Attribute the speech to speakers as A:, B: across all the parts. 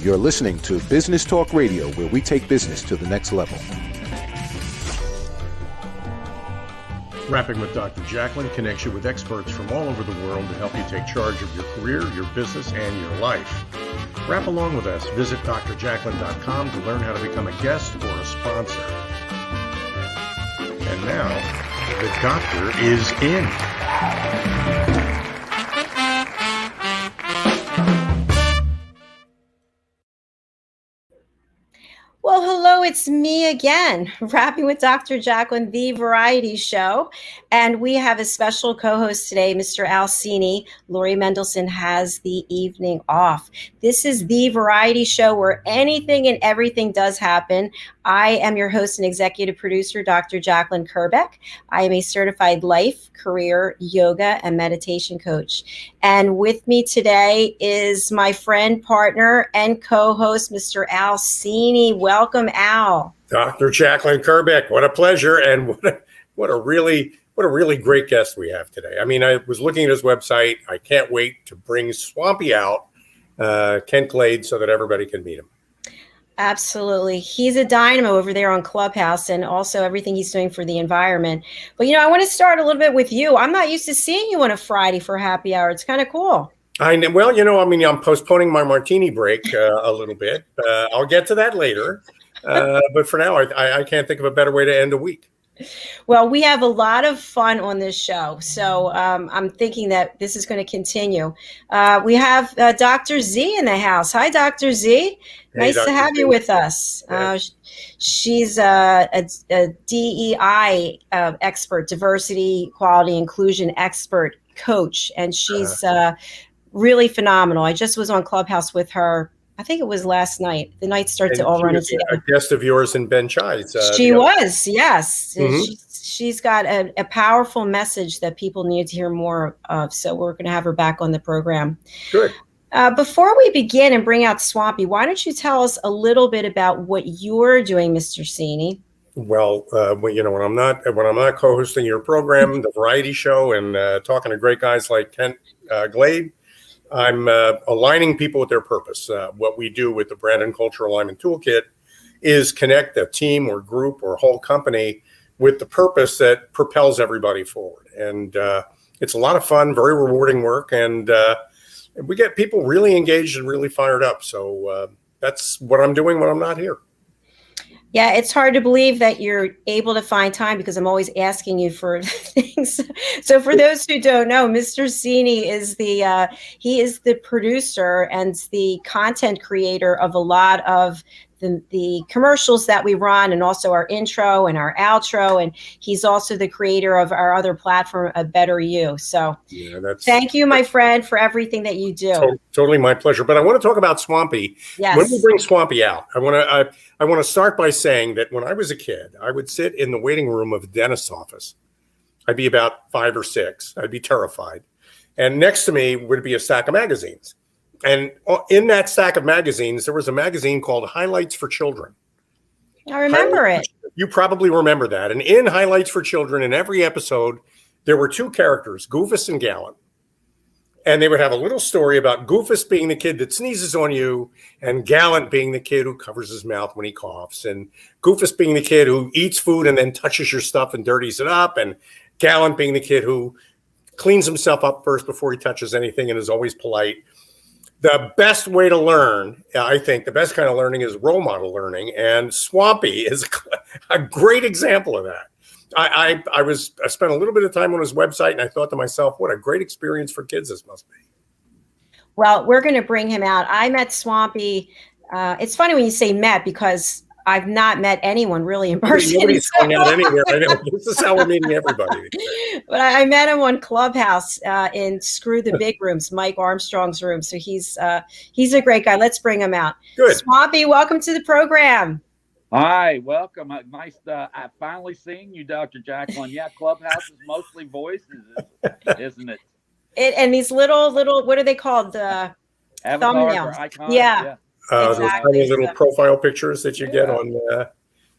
A: You're listening to Business Talk Radio, where we take business to the next level.
B: Rapping with Dr. Jacalyn connects you with experts from all over the world to help you take charge of your career, your business, and your life. Rap along with us. Visit drjacalyn.com to learn how to become a guest or a sponsor. And now, the doctor is in.
C: Well, hello, it's me again, rapping with Dr. Jacalyn The Variety Show. And we have a special co-host today, Mr. Al Cini. Lori Mendelson has the evening off. This is The Variety Show, where anything and everything does happen. I am your host and executive producer, Dr. Jacalyn Kerbeck. I am a certified life, career, yoga, and meditation coach. And with me today is my friend, partner, and co-host, Mr. Al Cini. Welcome, Al.
B: Dr. Jacalyn Kerbeck, what a pleasure, and what a really great guest we have today. I mean, I was looking at his website. I can't wait to bring Swampy out, Kent Glade, so that everybody can meet him.
C: Absolutely. He's a dynamo over there on Clubhouse, and also everything he's doing for the environment. But, I want to start a little bit with you. I'm not used to seeing you on a Friday for happy hour. It's kind of cool.
B: I'm postponing my martini break a little bit. I'll get to that later. But for now, I can't think of a better way to end a week.
C: Well, we have a lot of fun on this show, so I'm thinking that this is going to continue. We have Dr. Z in the house. Hi, Dr. Z. Nice to have you with us. She's a DEI expert, diversity, equality, inclusion expert, coach, and she's really phenomenal. I just was on Clubhouse with her. I think it was last night. The nights start to all run into
B: a guest of yours in Ben Chai's.
C: She was, yes. Mm-hmm. She's got a powerful message that people need to hear more of. So we're going to have her back on the program.
B: Good.
C: Before we begin and bring out Swampy, why don't you tell us a little bit about what you're doing, Mr. Cini?
B: Well, when I'm not co-hosting your program, The Variety Show, and talking to great guys like Kent Glade, I'm aligning people with their purpose. What we do with the Brand and Culture Alignment Toolkit is connect a team or group or whole company with the purpose that propels everybody forward. And it's a lot of fun, very rewarding work. And we get people really engaged and really fired up. So that's what I'm doing when I'm not here.
C: Yeah, it's hard to believe that you're able to find time because I'm always asking you for things. So for those who don't know, Mr. Cini is the producer and the content creator of a lot of the commercials that we run, and also our intro and our outro. And he's also the creator of our other platform, A Better You. So thank you, my friend, for everything that you do.
B: Totally my pleasure. But I want to talk about Swampy.
C: Yes.
B: When we bring Swampy out, I want to start by saying that when I was a kid, I would sit in the waiting room of a dentist's office. I'd be about 5 or 6. I'd be terrified. And next to me would be a stack of magazines. And in that stack of magazines, there was a magazine called Highlights for Children.
C: I remember it.
B: You probably remember that. And in Highlights for Children, in every episode, there were 2 characters, Goofus and Gallant. And they would have a little story about Goofus being the kid that sneezes on you, and Gallant being the kid who covers his mouth when he coughs, and Goofus being the kid who eats food and then touches your stuff and dirties it up, and Gallant being the kid who cleans himself up first before he touches anything and is always polite. The best way to learn, I think, the best kind of learning is role model learning, and Swampy is a great example of that. I spent a little bit of time on his website, and I thought to myself, what a great experience for kids this must be.
C: Well, we're going to bring him out. I met Swampy. It's funny when you say met, because I've not met anyone really in person.
B: Nobody's going out anywhere. I know. This is how we're meeting everybody.
C: But I met him on Clubhouse in Screw the Big Rooms, Mike Armstrong's room. So he's a great guy. Let's bring him out.
B: Good.
C: Swampy, welcome to the program.
D: Hi, welcome. Nice finally seeing you, Dr. Jacalyn. Yeah, Clubhouse is mostly voices, isn't it?
C: And these little, what are they called? Thumbnails.
D: Icons.
C: Yeah.
B: Those tiny little profile pictures that you get on.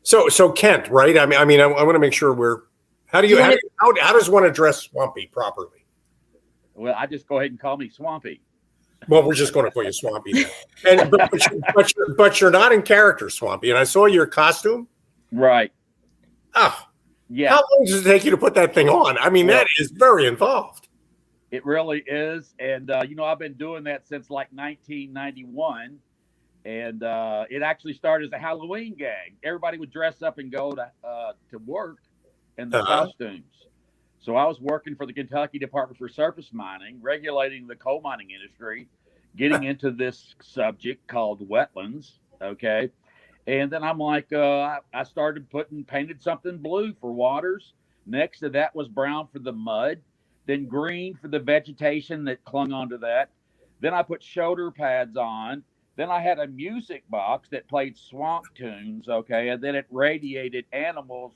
B: So Kent, right? I want to make sure how does one address Swampy properly?
D: Well, I just go ahead and call me Swampy.
B: Well, we're just going to call you Swampy then. And but you're not in character, Swampy. And I saw your costume.
D: Right.
B: Oh,
D: yeah.
B: How long does it take you to put that thing on? I mean, that is very involved.
D: It really is. And, I've been doing that since like 1991. And it actually started as a Halloween gag. Everybody would dress up and go to work in the costumes. So I was working for the Kentucky Department for Surface Mining, regulating the coal mining industry, getting into this subject called wetlands. Okay. And then I'm like, I started painted something blue for waters. Next to that was brown for the mud, then green for the vegetation that clung onto that. Then I put shoulder pads on. Then I had a music box that played swamp tunes, okay, and then it radiated animals.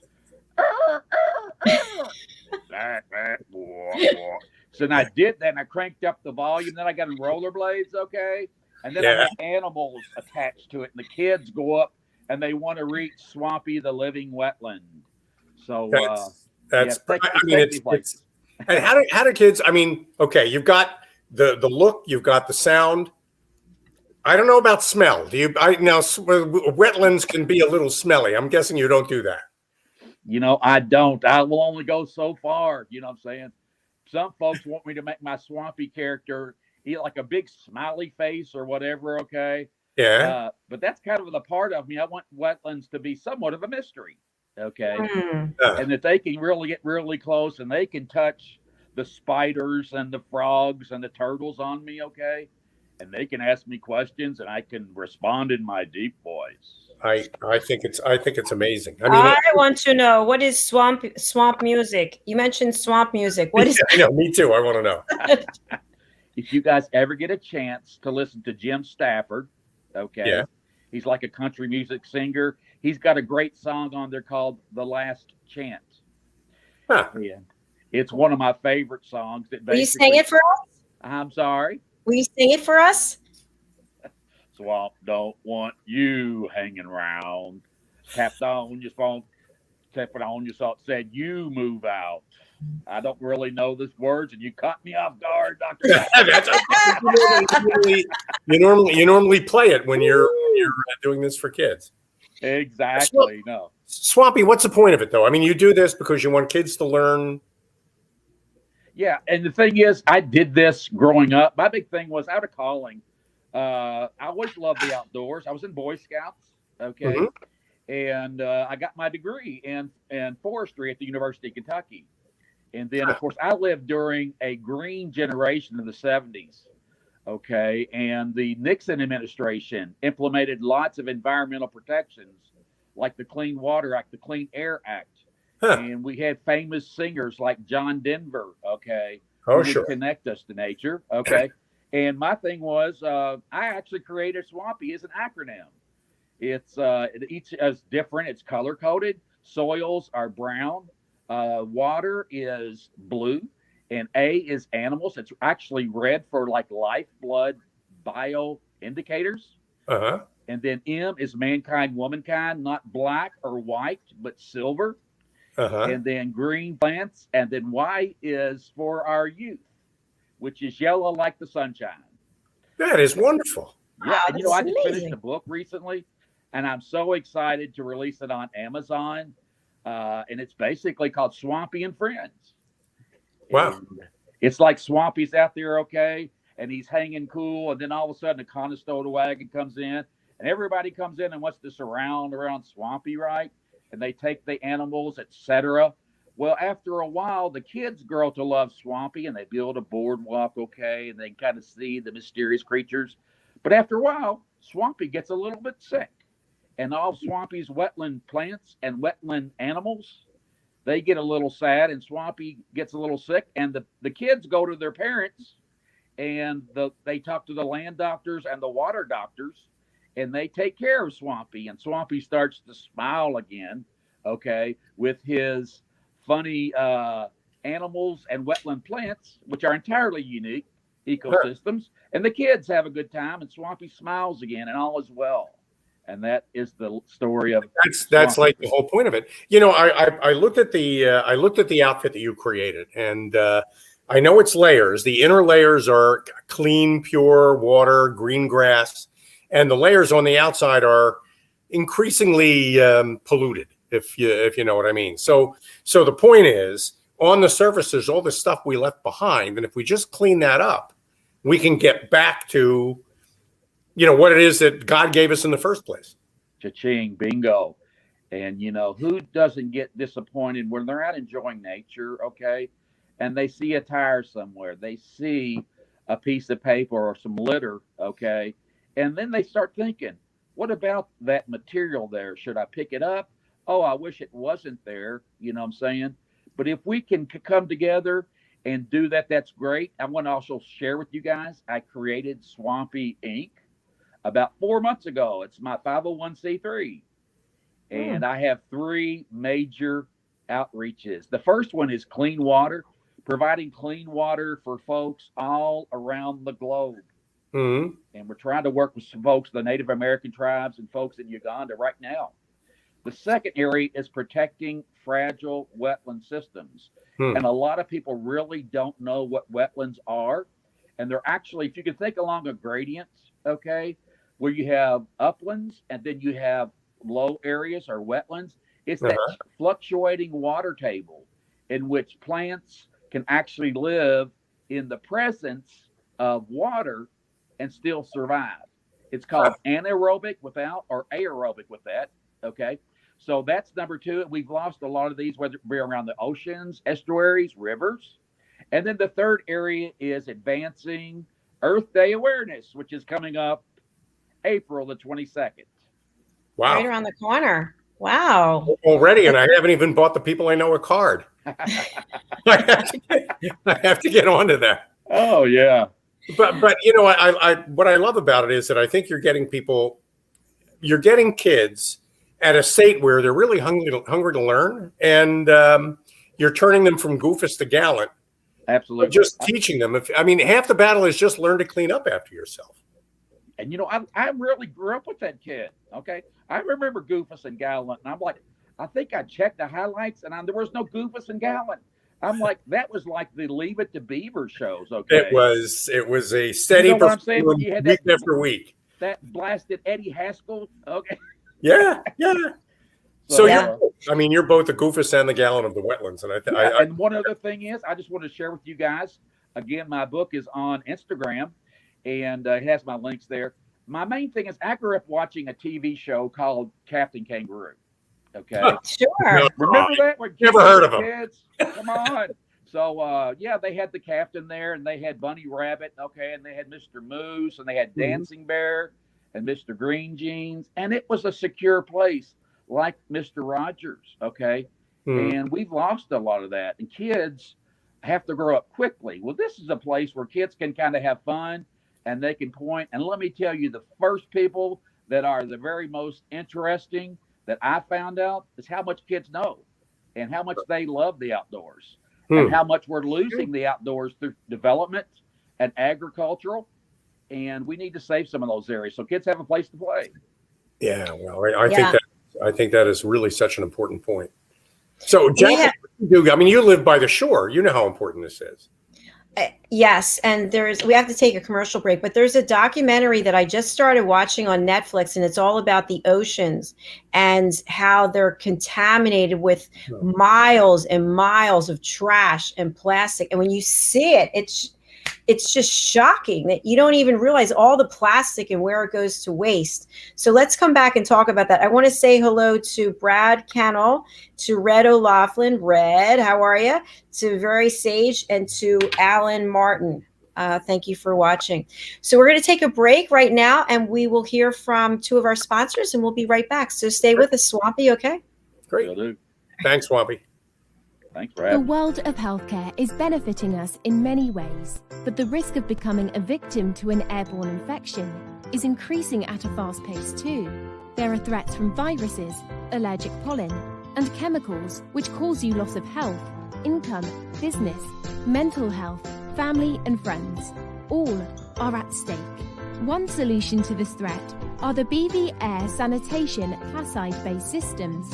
D: So then I did that, and I cranked up the volume. Then I got in rollerblades, okay, and then I had animals attached to it, and the kids go up and they want to reach Swampy the Living Wetland. So
B: that's it's and how do kids? I mean, okay, you've got the look, you've got the sound. I don't know about smell. Wetlands can be a little smelly. I'm guessing you don't do that.
D: I don't. I will only go so far. You know what I'm saying? Some folks want me to make my Swampy character like a big smiley face or whatever. Okay.
B: Yeah.
D: But that's kind of the part of me. I want wetlands to be somewhat of a mystery. Okay. And that they can really get really close and they can touch the spiders and the frogs and the turtles on me. Okay. And they can ask me questions, and I can respond in my deep voice.
B: I think it's amazing. I mean,
C: I want to know, what is swamp music? You mentioned swamp music. What is?
B: I know, me too. I want to know.
D: If you guys ever get a chance to listen to Jim Stafford, okay, he's like a country music singer. He's got a great song on there called "The Last Chance."
B: Huh.
D: Yeah, it's one of my favorite songs.
C: Will you sing it for us?
D: I'm sorry.
C: Will you sing it for us?
D: Swamp don't want you hanging around. Tapped on your phone, tapping on your salt, said you move out. I don't really know these words, and you caught me off guard, Dr.
B: You normally play it when you're doing this for kids.
D: Exactly. No.
B: Swampy, what's the point of it, though? I mean, you do this because you want kids to learn.
D: Yeah, and the thing is, I did this growing up. My big thing was out of calling. I always loved the outdoors. I was in Boy Scouts, okay, and I got my degree in forestry at the University of Kentucky. And then, of course, I lived during a green generation in the 70s, okay, and the Nixon administration implemented lots of environmental protections like the Clean Water Act, the Clean Air Act. And we had famous singers like John Denver, okay, who would connect us to nature, okay. And my thing was, I actually created Swampy as an acronym. It's each is different. It's color coded. Soils are brown, water is blue, and A is animals. It's actually red for like lifeblood bio indicators. And then M is mankind, womankind, not black or white, but silver. And then green plants, and then Y is for our youth, which is yellow like the sunshine.
B: That is wonderful.
D: Yeah, and I just finished a book recently, and I'm so excited to release it on Amazon. And it's basically called Swampy and Friends.
B: Wow.
D: And it's like Swampy's out there, okay, and he's hanging cool, and then all of a sudden a Conestoga wagon comes in, and everybody comes in and wants to surround around Swampy, right? And they take the animals, etc. Well, after a while, the kids grow to love Swampy, and they build a boardwalk, okay, and they kind of see the mysterious creatures. But after a while, Swampy gets a little bit sick, and all Swampy's wetland plants and wetland animals, they get a little sad, and Swampy gets a little sick, and the kids go to their parents, and they talk to the land doctors and the water doctors, and they take care of Swampy, and Swampy starts to smile again, okay, with his funny animals and wetland plants, which are entirely unique ecosystems, and the kids have a good time, and Swampy smiles again, and all is well. And that is the story of
B: that's like the whole point of it. I looked at the outfit that you created, and I know it's layers. The inner layers are clean, pure water, green grass, and the layers on the outside are increasingly polluted, if you know what I mean. So the point is, on the surface, there's all the stuff we left behind, and if we just clean that up, we can get back to, what it is that God gave us in the first place.
D: Cha-ching, bingo. And, who doesn't get disappointed when they're out enjoying nature, okay, and they see a tire somewhere, they see a piece of paper or some litter, okay, and then they start thinking, what about that material there? Should I pick it up? Oh, I wish it wasn't there, you know what I'm saying? But if we can come together and do that, that's great. I want to also share with you guys, I created Swampy Inc. about 4 months ago. It's my 501c3. And I have 3 major outreaches. The first one is clean water, providing clean water for folks all around the globe.
B: Mm-hmm.
D: And we're trying to work with some folks, the Native American tribes and folks in Uganda right now. The second area is protecting fragile wetland systems. And a lot of people really don't know what wetlands are. And they're actually, if you can think along a gradient, okay, where you have uplands and then you have low areas or wetlands, it's that fluctuating water table in which plants can actually live in the presence of water and still survive. It's called anaerobic without or aerobic with that, okay? So that's number 2. We've lost a lot of these, whether it be around the oceans, estuaries, rivers. And then the third area is advancing Earth Day awareness, which is coming up April the 22nd.
B: Wow.
C: Right around the corner. Wow.
B: Already, and I haven't even bought the people I know a card. I have to get onto that.
D: Oh, yeah.
B: But I what I love about it is that I think you're getting kids at a state where they're really hungry to learn, and you're turning them from goofus to gallant.
D: Absolutely.
B: Just teaching them. Half the battle is just learn to clean up after yourself.
D: And, I really grew up with that kid, okay? I remember Goofus and Gallant, and I'm like, I think I checked the highlights, and there was no Goofus and Gallant. I'm like, that was like the Leave It to Beaver shows, okay?
B: It was a steady performance week after week.
D: That blasted Eddie Haskell, okay?
B: Yeah. So you're both the Goofus and the Gallant of the wetlands, and
D: and one other thing is, I just want to share with you guys. Again, my book is on Instagram, and it has my links there. My main thing is I grew up watching a TV show called Captain Kangaroo. Okay,
C: sure.
D: Remember that?
B: Never heard of him.
D: Kids? Come on. So they had the captain there, and they had Bunny Rabbit. Okay, and they had Mr. Moose, and they had Dancing Bear and Mr. Green Jeans, and it was a secure place like Mr. Rogers. Okay, and we've lost a lot of that, and kids have to grow up quickly. Well, this is a place where kids can kind of have fun, and they can point. And let me tell you, the first people that are the very most interesting that I found out is how much kids know and how much they love the outdoors and how much we're losing the outdoors through development and agricultural. And we need to save some of those areas so kids have a place to play.
B: Yeah, well, I think that is really such an important point. So, Jacalyn, you live by the shore. You know how important this is.
C: Yes, and we have to take a commercial break, but there's a documentary that I just started watching on Netflix, and it's all about the oceans and how they're contaminated with miles and miles of trash and plastic. And when you see it, it's just shocking that you don't even realize all the plastic and where it goes to waste. So let's come back and talk about that. I want to say hello to Brad Kennel, to Red O'Laughlin. Red, how are you? To Very Sage, and to Alan Martin. Thank you for watching. So we're going to take a break right now, and we will hear from 2 of our sponsors, and we'll be right back. So stay with us, Swampy, okay?
B: Great. Thanks, Swampy.
D: Thanks for having me.
E: The world of healthcare is benefiting us in many ways, but the risk of becoming a victim to an airborne infection is increasing at a fast pace too. There are threats from viruses, allergic pollen, and chemicals which cause you loss of health, income, business, mental health, family and friends. All are at stake. One solution to this threat are the BV Air Sanitation Placide-based systems.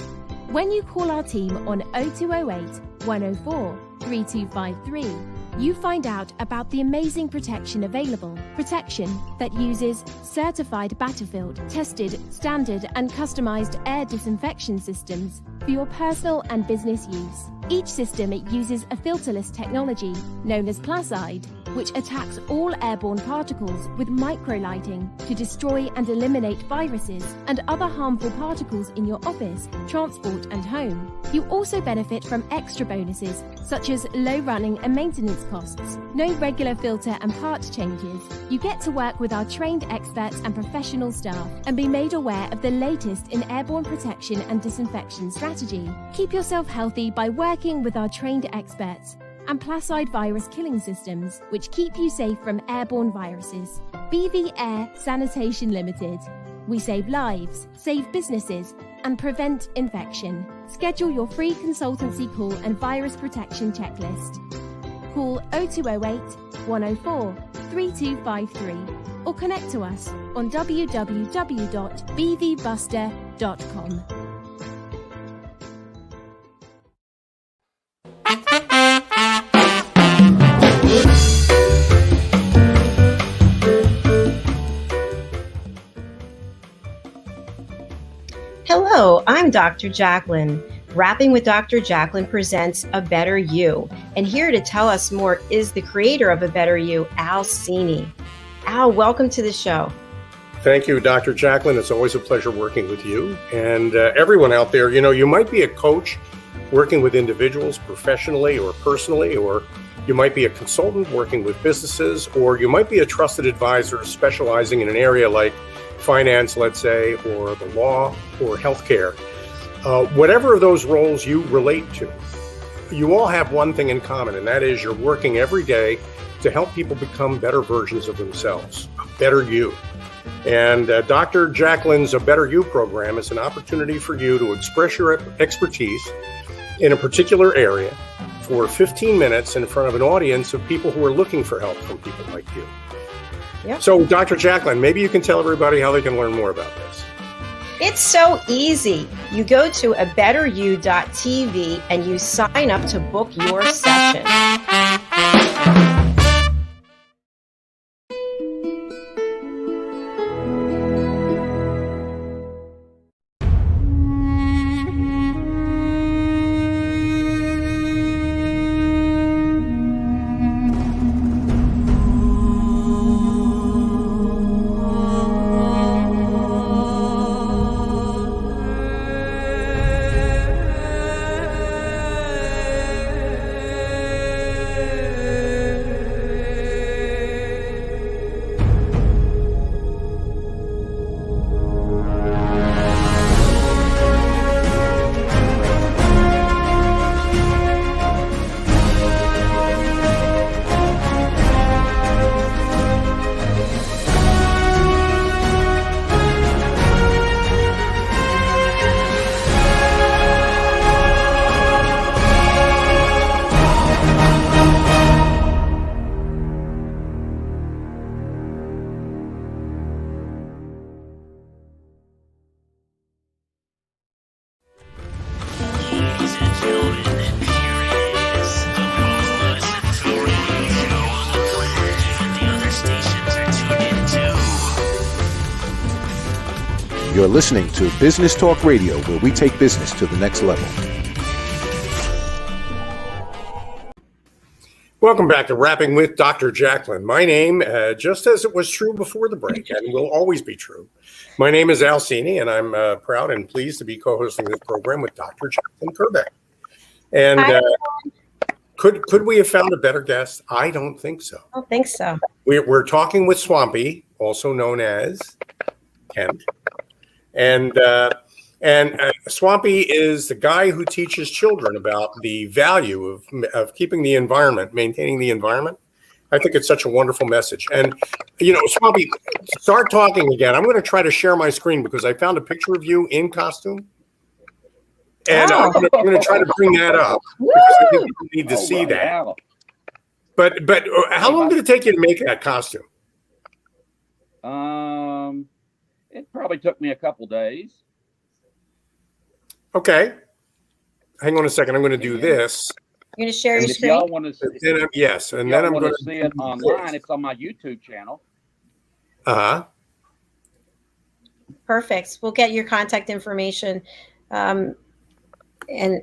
E: When you call our team on 0208 104 3253 you find out about the amazing protection available. Protection that uses certified Battlefield, tested, standard, and customized air disinfection systems for your personal and business use. Each system uses a filterless technology known as Placide, which attacks all airborne particles with microlighting to destroy and eliminate viruses and other harmful particles in your office, transport, and home. You also benefit from extra bonuses such as low running and maintenance costs, no regular filter and part changes. You get to work with our trained experts and professional staff and be made aware of the latest in airborne protection and disinfection strategy. Keep yourself healthy by working with our trained experts and Placide virus killing systems, which keep you safe from airborne viruses. BV Air Sanitation Limited. We save lives, save businesses, and prevent infection. Schedule your free consultancy call and virus protection checklist. Call 0208 104 3253 or connect to us on www.bvbuster.com.
C: Hello, I'm Dr. Jacalyn. Rapping with Dr. Jacalyn presents A Better You. And here to tell us more is the creator of A Better You, Al Cini. Al, welcome to the show.
B: Thank you, Dr. Jacalyn. It's always a pleasure working with you and everyone out there. You know, you might be a coach working with individuals professionally or personally, or you might be a consultant working with businesses, or you might be a trusted advisor specializing in an area like finance, let's say, or the law or healthcare. Whatever of those roles you relate to, you all have one thing in common, and that is you're working every day to help people become better versions of themselves, a better you. And Dr. Jacalyn's A Better You program is an opportunity for you to express your expertise in a particular area for 15 minutes in front of an audience of people who are looking for help from people like you.
C: Yep.
B: So, Dr. Jacalyn, maybe you can tell everybody how they can learn more about this.
C: It's so easy. You go to abetteryou.tv and you sign up to book your session.
A: You're listening to Business Talk Radio, where we take business to the next level.
B: Welcome back to Rapping with Dr. Jacalyn. My name, just as it was true before the break, and will always be true, my name is Al Cini, and I'm proud and pleased to be co-hosting this program with Dr. Jacalyn Kerbeck. And could we have found a better guest? I don't think so.
C: I don't think so.
B: We're talking with Swampy, also known as Kent. And Swampy is the guy who teaches children about the value of keeping the environment, maintaining the environment. I think it's such a wonderful message. And, you know, Swampy, start talking again. I'm going to try to share my screen because I found a picture of you in costume. And I'm going to try to bring that up because I think people need to see that. But how long did it take you to make that costume?
D: It probably took me a couple days.
B: Okay. Hang on a second. I'm going to do this.
C: You're going to share
D: And
C: your
D: if
C: screen?
D: y'all want to,
B: Yes, and then I'm going to
D: see it online. It's on my YouTube channel.
C: Perfect. We'll get your contact information. And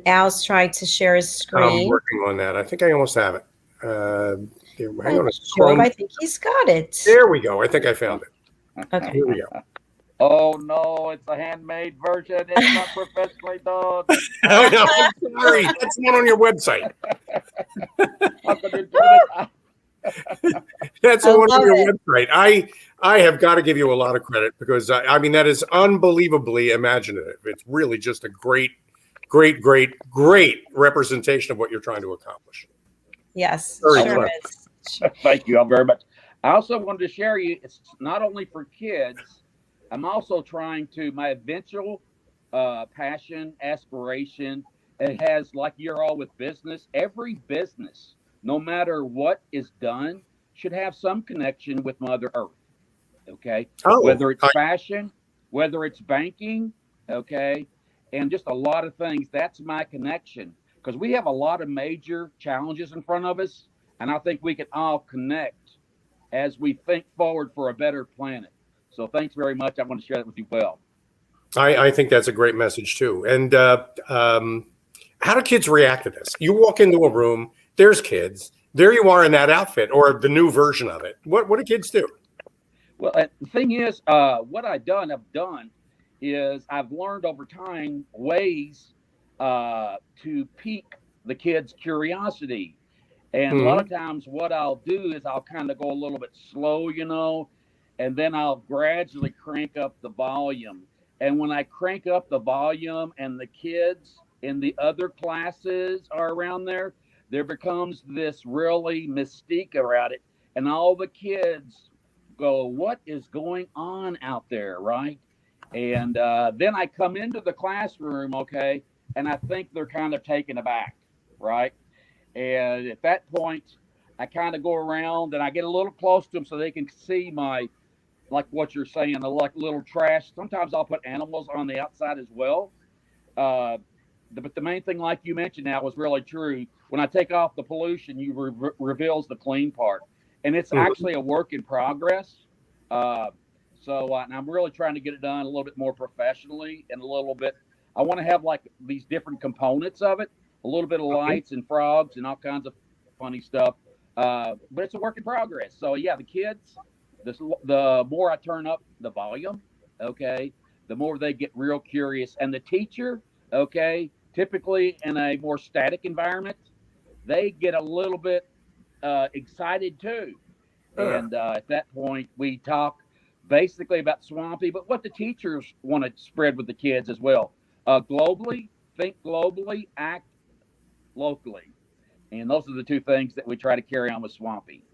C: Al's trying to share his screen.
B: I'm working on that. I think I almost have it. Hang on.
C: Sure, I think he's got it.
B: There we go. I think I found it.
C: Okay.
B: Here we go.
D: Oh no, it's a handmade version. It's not professionally done.
B: Oh no, I'm sorry. That's not on your website. That's the one on your website. I have got to give you a lot of credit because I mean that is unbelievably imaginative. It's really just a great representation of what you're trying to accomplish.
C: Yes,
B: sure
C: is.
D: Thank you all very much. I also wanted to share you. It's not only for kids. I'm also trying to my eventual passion, aspiration. It has, like you're all with business. Every business, no matter what is done, should have some connection with Mother Earth. Okay, whether it's fashion, whether it's banking, okay, and just a lot of things. That's my connection because we have a lot of major challenges in front of us, and I think we can all connect as we think forward for a better planet. So thanks very much. I want to share that with you well.
B: I think that's a great message too. And how do kids react to this? You walk into a room, there's kids. There you are in that outfit or the new version of it. What do kids do?
D: Well, the thing is, what I've done is I've learned over time ways to pique the kids' curiosity. And a lot of times what I'll do is I'll kind of go a little bit slow, and then I'll gradually crank up the volume. And when I crank up the volume and the kids in the other classes are around there becomes this really mystique around it. And all the kids go, what is going on out there, right? And then I come into the classroom, okay, and I think they're kind of taken aback, right? And at that point, I kind of go around and I get a little close to them so they can see my, like what you're saying, like little trash. Sometimes I'll put animals on the outside as well. But the main thing, like you mentioned now, was really true. When I take off the pollution, you reveals the clean part. And it's actually a work in progress. And I'm really trying to get it done a little bit more professionally and a little bit. I want to have like these different components of it, a little bit of lights and frogs and all kinds of funny stuff. But it's a work in progress. So yeah, the kids, the more I turn up the volume, okay, the more they get real curious. And the teacher, okay, typically in a more static environment, they get a little bit excited too. And at that point, we talk basically about Swampy, but what the teachers want to spread with the kids as well. Globally, think globally, act locally. And those are the two things that we try to carry on with Swampy.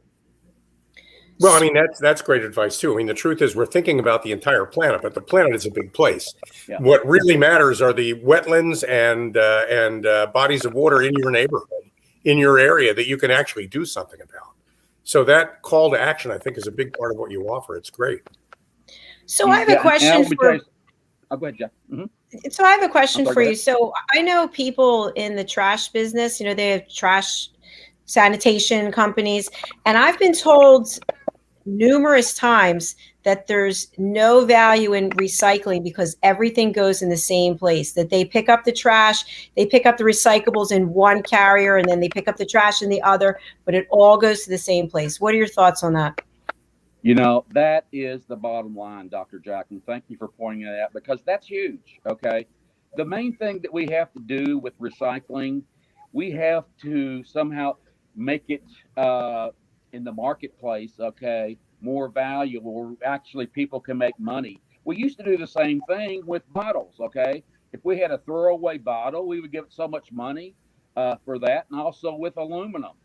B: Well, I mean, that's great advice too. I mean, the truth is we're thinking about the entire planet, but the planet is a big place. Yeah. What really matters are the wetlands and bodies of water in your neighborhood, in your area that you can actually do something about. So that call to action, I think, is a big part of what you offer. It's great.
C: So I have a question for.
D: Go ahead, Jeff.
C: So I have a question for you. So I know people in the trash business, they have trash sanitation companies, and I've been told numerous times that there's no value in recycling because everything goes in the same place, that they pick up the trash, they pick up the recyclables in one carrier, and then they pick up the trash in the other, but it all goes to the same place. What are your thoughts on that?
D: That is the bottom line, Dr. Jacalyn. Thank you for pointing that out because that's huge, okay? The main thing that we have to do with recycling, we have to somehow make it in the marketplace, okay, more valuable, where actually people can make money. We used to do the same thing with bottles, okay? If we had a throwaway bottle, we would give it so much money for that, and also with aluminum.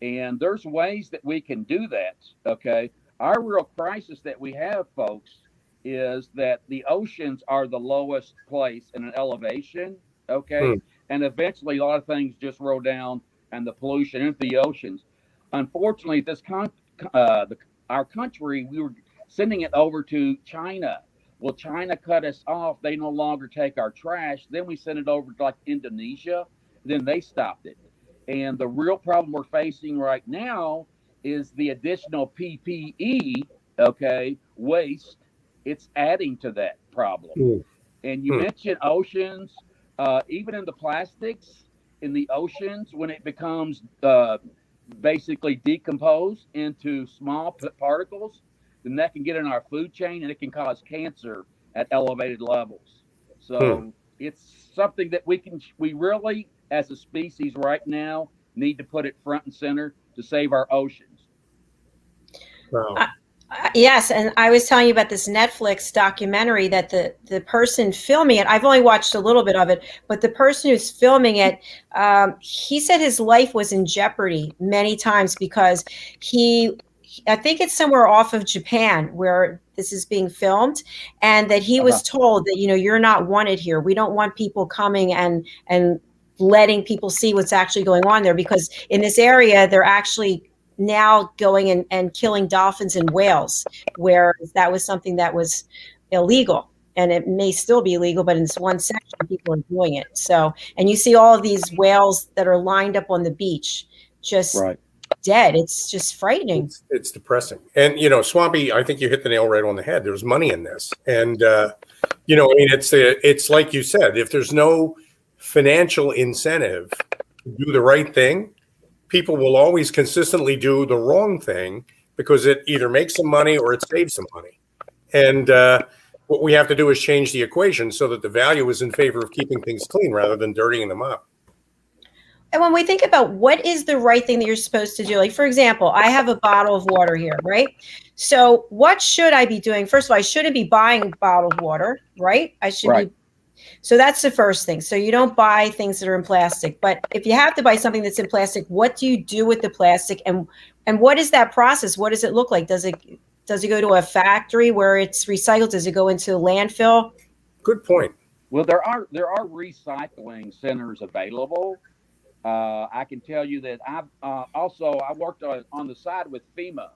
D: And there's ways that we can do that, okay? Our real crisis that we have, folks, is that the oceans are the lowest place in an elevation, okay? And eventually a lot of things just roll down and the pollution into the oceans. Unfortunately, our country, we were sending it over to China. Well, China cut us off. They no longer take our trash. Then we sent it over to like Indonesia. Then they stopped it. And the real problem we're facing right now is the additional PPE, okay, waste. It's adding to that problem.
B: Mm.
D: And you mentioned oceans, even in the plastics in the oceans, when it becomes basically decomposed into small particles, then that can get in our food chain and it can cause cancer at elevated levels.
B: Hmm.
D: So it's something that we really, as a species right now, need to put it front and center to save our oceans.
B: Wow.
C: Yes, and I was telling you about this Netflix documentary that the person filming it, I've only watched a little bit of it, but the person who's filming it, he said his life was in jeopardy many times because I think it's somewhere off of Japan where this is being filmed, and that he was told that, you're not wanted here. We don't want people coming and letting people see what's actually going on there, because in this area, they're actually now going and killing dolphins and whales, where that was something that was illegal, and it may still be illegal, but in this one section people are doing it. So, and you see all of these whales that are lined up on the beach just dead. It's just frightening.
B: It's depressing. And Swampy, I think you hit the nail right on the head. There's money in this, and it's like you said, if there's no financial incentive to do the right thing, people will always consistently do the wrong thing because it either makes some money or it saves some money. And what we have to do is change the equation so that the value is in favor of keeping things clean rather than dirtying them up.
C: And when we think about what is the right thing that you're supposed to do, like, for example, I have a bottle of water here, right? So what should I be doing? First of all, I shouldn't be buying bottled water, right? I should be. So that's the first thing. So you don't buy things that are in plastic. But if you have to buy something that's in plastic, what do you do with the plastic? And what is that process? What does it look like? Does it go to a factory where it's recycled? Does it go into a landfill?
B: Good point.
D: Well, there are recycling centers available. I can tell you that I worked on the side with FEMA,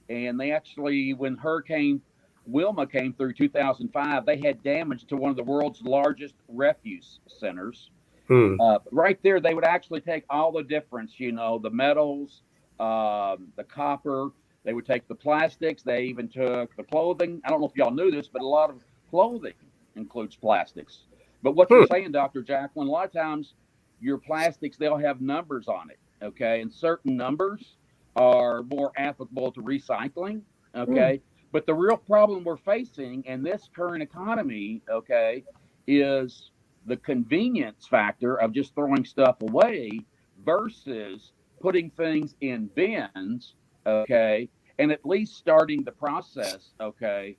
D: and they actually, when Hurricane Wilma came through 2005, they had damage to one of the world's largest refuse centers. Right there, they would actually take all the difference, the metals, the copper. They would take the plastics. They even took the clothing. I don't know if y'all knew this, but a lot of clothing includes plastics. But what you're saying, Dr. Jacalyn, a lot of times your plastics, they'll have numbers on it, okay? And certain numbers are more applicable to recycling, okay? But the real problem we're facing in this current economy, okay, is the convenience factor of just throwing stuff away versus putting things in bins, okay, and at least starting the process, okay,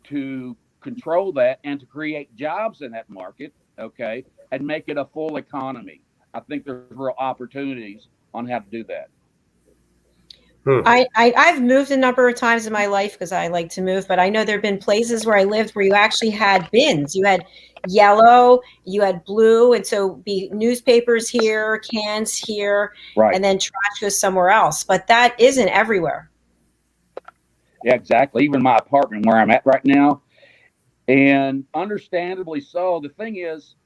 D: to control that and to create jobs in that market, okay, and make it a full economy. I think there's real opportunities on how to do that.
C: I've moved a number of times in my life because I like to move, but I know there have been places where I lived where you actually had bins. You had yellow, you had blue, and so be newspapers here, cans here, and then trash goes somewhere else. But that isn't everywhere.
D: Yeah, exactly. Even my apartment where I'm at right now, and understandably so. The thing is,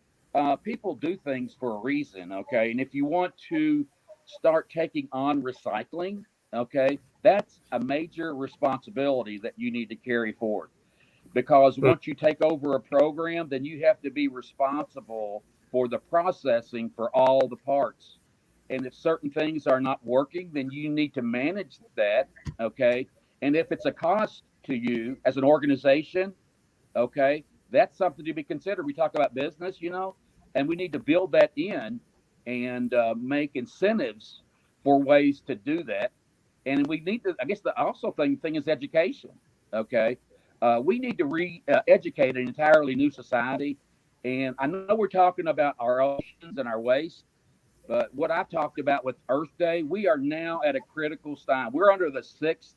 D: people do things for a reason, okay? And if you want to start taking on recycling, okay, that's a major responsibility that you need to carry forward. Because once you take over a program, then you have to be responsible for the processing for all the parts. And if certain things are not working, then you need to manage that, okay? And if it's a cost to you as an organization, okay, that's something to be considered. We talk about business, and we need to build that in and make incentives for ways to do that. And we need to, I guess the also thing is education, okay? We need to educate an entirely new society. And I know we're talking about our oceans and our waste, but what I've talked about with Earth Day, we are now at a critical time. We're under the sixth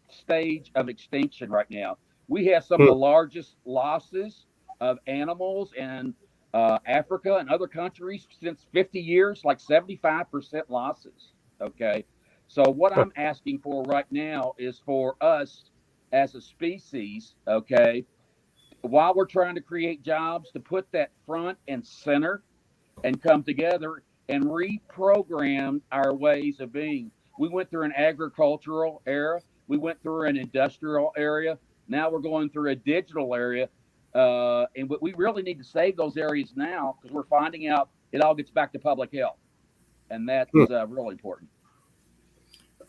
D: stage of extinction right now. We have some of the largest losses of animals in Africa and other countries since 50 years, like 75% losses, okay? So what I'm asking for right now is for us as a species, okay, while we're trying to create jobs, to put that front and center and come together and reprogrammed our ways of being. We went through an agricultural era. We went through an industrial area. Now we're going through a digital area. And we really need to save those areas now because we're finding out it all gets back to public health. And that's really important.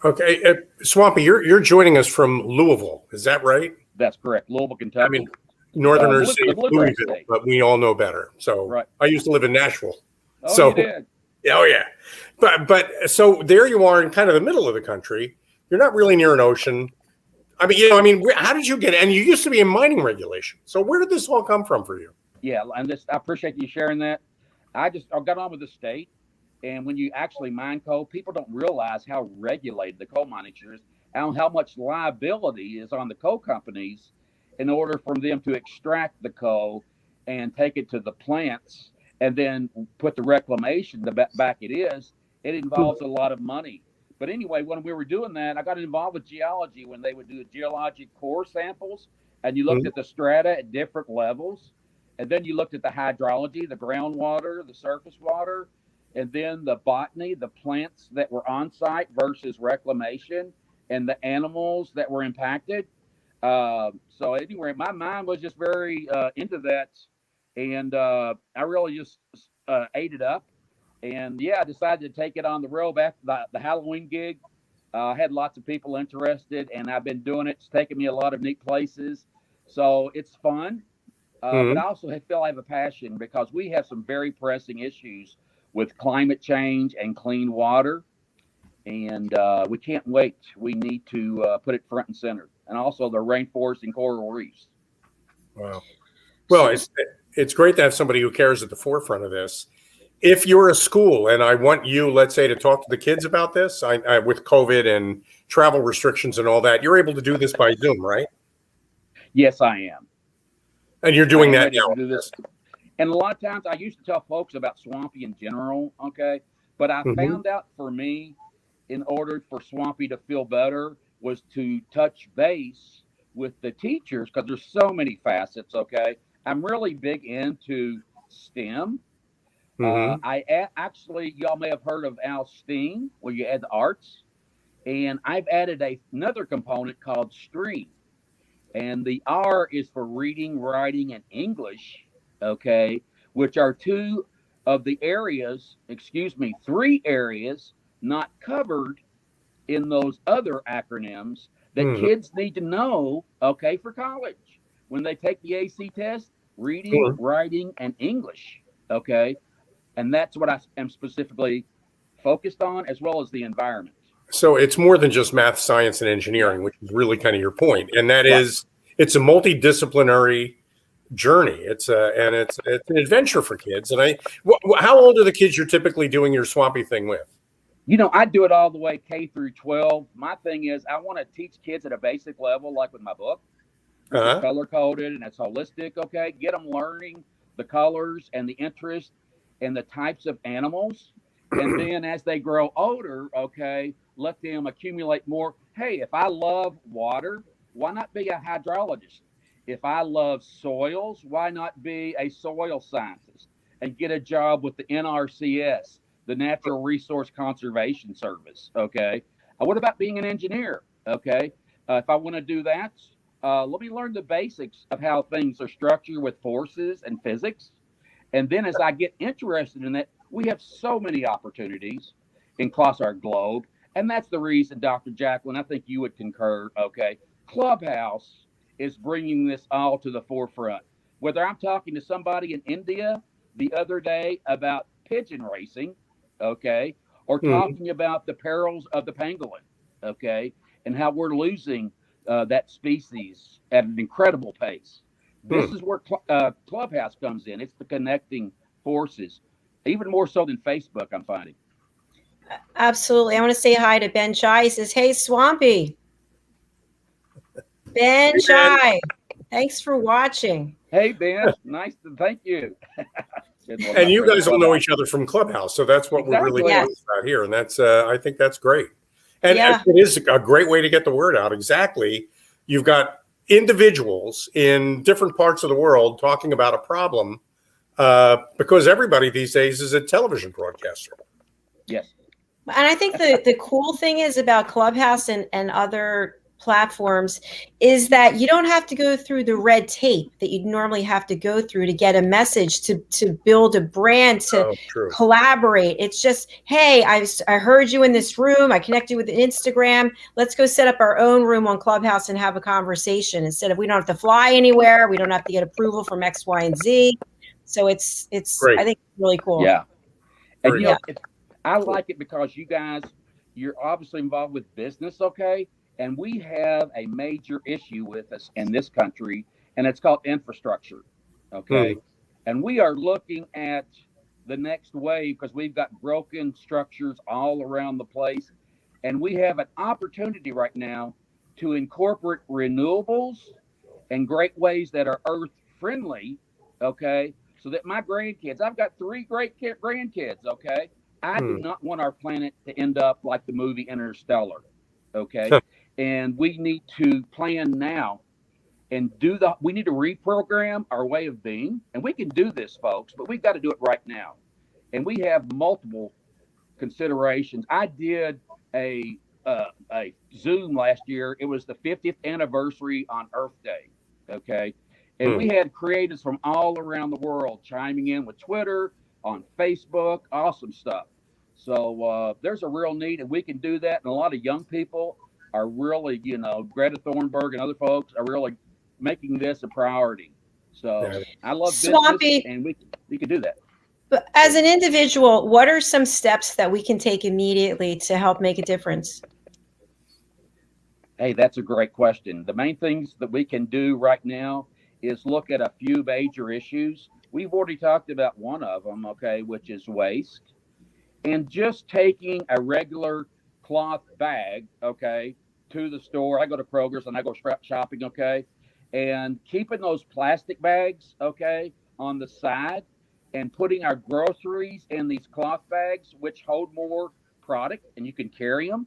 B: Okay. Swampy, you're joining us from Louisville. Is that right?
D: That's correct. Louisville, Kentucky.
B: I mean, Northerners say
D: Louisville,
B: but we all know better. So
D: right.
B: I used to live in Nashville.
D: Oh,
B: so,
D: you did?
B: Oh, yeah. But so there you are in kind of the middle of the country. You're not really near an ocean. I mean, how did you get it? And you used to be in mining regulation. So where did this all come from for you?
D: Yeah, and I appreciate you sharing that. I got on with the state. And when you actually mine coal, people don't realize how regulated the coal mining is and how much liability is on the coal companies in order for them to extract the coal and take it to the plants and then put the reclamation back it is. It involves a lot of money. But anyway, when we were doing that, I got involved with geology when they would do geologic core samples, and you looked at the strata at different levels, and then you looked at the hydrology, the groundwater, the surface water, and then the botany, the plants that were on site versus reclamation, and the animals that were impacted. So anyway, my mind was just very into that, and I really just ate it up. And I decided to take it on the road after the Halloween gig. I had lots of people interested, and I've been doing it. It's taken me a lot of neat places. So it's fun. But I also feel I have a passion because we have some very pressing issues with climate change and clean water. And we can't wait. We need to put it front and center. And also the rainforest and coral reefs. Wow.
B: Well, it's great to have somebody who cares at the forefront of this. If you're a school and I want you, let's say, to talk to the kids about this, I with COVID and travel restrictions and all that, you're able to do this by Zoom, right?
D: Yes, I am.
B: And you're doing that now.
D: Do this. And a lot of times I used to tell folks about Swampy in general, okay? But I found out for me, in order for Swampy to feel better, was to touch base with the teachers because there's so many facets, okay? I'm really big into STEM. Actually, y'all may have heard of Al Cini, where you add the arts. And I've added another component called STREAM. And the R is for reading, writing, and English, okay, which are three areas not covered in those other acronyms that kids need to know, okay, for college. When they take the AC test, reading, writing, and English, okay? And that's what I am specifically focused on, as well as the environment.
B: So it's more than just math, science, and engineering, which is really kind of your point. And that is, it's a multidisciplinary journey. It's an adventure for kids. And how old are the kids you're typically doing your Swampy thing with?
D: I do it all the way K through 12. My thing is I want to teach kids at a basic level, like with my book. It's color coded and it's holistic. Okay. Get them learning the colors and the interest and the types of animals. And then as they grow older, okay, let them accumulate more. Hey, if I love water, why not be a hydrologist? If I love soils, why not be a soil scientist and get a job with the NRCS, the Natural Resource Conservation Service? Okay. What about being an engineer? Okay. If I want to do that, let me learn the basics of how things are structured with forces and physics. And then as I get interested in it, we have so many opportunities across our globe. And that's the reason, Dr. Jacalyn, I think you would concur, okay, Clubhouse is bringing this all to the forefront. Whether I'm talking to somebody in India the other day about pigeon racing, okay, or talking about the perils of the pangolin, okay, and how we're losing that species at an incredible pace. This is where Clubhouse comes in. It's the connecting forces, even more so than Facebook, I'm finding.
C: Absolutely. I want to say hi to Ben Chai. He says, hey, Swampy. Ben Chai, thanks for watching.
D: Hey, Ben. Nice to thank you.
B: And you guys all know each other from Clubhouse, so that's what we're really talking about here. And that's, I think that's great. And it is a great way to get the word out. Exactly. You've got individuals in different parts of the world talking about a problem because everybody these days is a television broadcaster.
D: Yes.
C: And I think the cool thing is about Clubhouse and other platforms is that you don't have to go through the red tape that you'd normally have to go through to get a message, to build a brand, to collaborate. It's just, hey, I heard you in this room. I connected with Instagram. Let's go set up our own room on Clubhouse and have a conversation instead of, we don't have to fly anywhere. We don't have to get approval from X, Y, and Z. So it's
B: great.
C: I think it's really cool.
D: Yeah. And
B: Very
D: I like it because you guys, you're obviously involved with business, okay? And we have a major issue with us in this country, and it's called infrastructure, okay? And we are looking at the next wave because we've got broken structures all around the place. And we have an opportunity right now to incorporate renewables and great ways that are earth friendly, okay? So that my grandkids, I've got 3 great grandkids, okay? I do not want our planet to end up like the movie Interstellar, okay? And we need to plan now and we need to reprogram our way of being. And we can do this, folks, but we've got to do it right now. And we have multiple considerations. I did a Zoom last year. It was the 50th anniversary on Earth Day, okay? And we had creators from all around the world chiming in with Twitter, on Facebook, awesome stuff. So there's a real need, and we can do that. And a lot of young people are really, Greta Thunberg and other folks are really making this a priority. So I love
C: Swampy,
D: business, and we can do that.
C: But as an individual, what are some steps that we can take immediately to help make a difference?
D: Hey, that's a great question. The main things that we can do right now is look at a few major issues. We've already talked about one of them, okay, which is waste. And just taking a regular cloth bag, okay, to the store. I go to Kroger's and I go shopping, okay, and keeping those plastic bags, okay, on the side and putting our groceries in these cloth bags, which hold more product and you can carry them.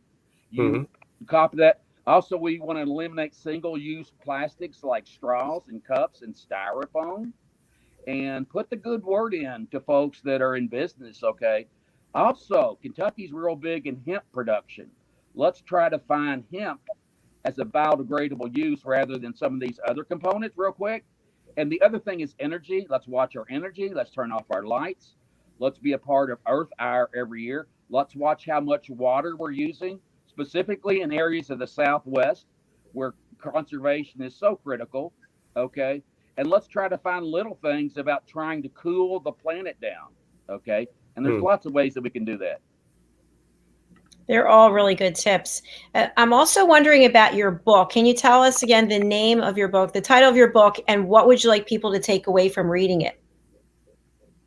D: You copy that. Also, we want to eliminate single-use plastics like straws and cups and styrofoam, and put the good word in to folks that are in business, okay? Also, Kentucky's real big in hemp production. Let's try to find hemp as a biodegradable use rather than some of these other components real quick. And the other thing is energy. Let's watch our energy. Let's turn off our lights. Let's be a part of Earth Hour every year. Let's watch how much water we're using, specifically in areas of the Southwest where conservation is so critical, okay? And let's try to find little things about trying to cool the planet down, okay? And there's lots of ways that we can do that.
C: They're all really good tips. I'm also wondering about your book. Can you tell us again the name of your book, the title of your book, and what would you like people to take away from reading it?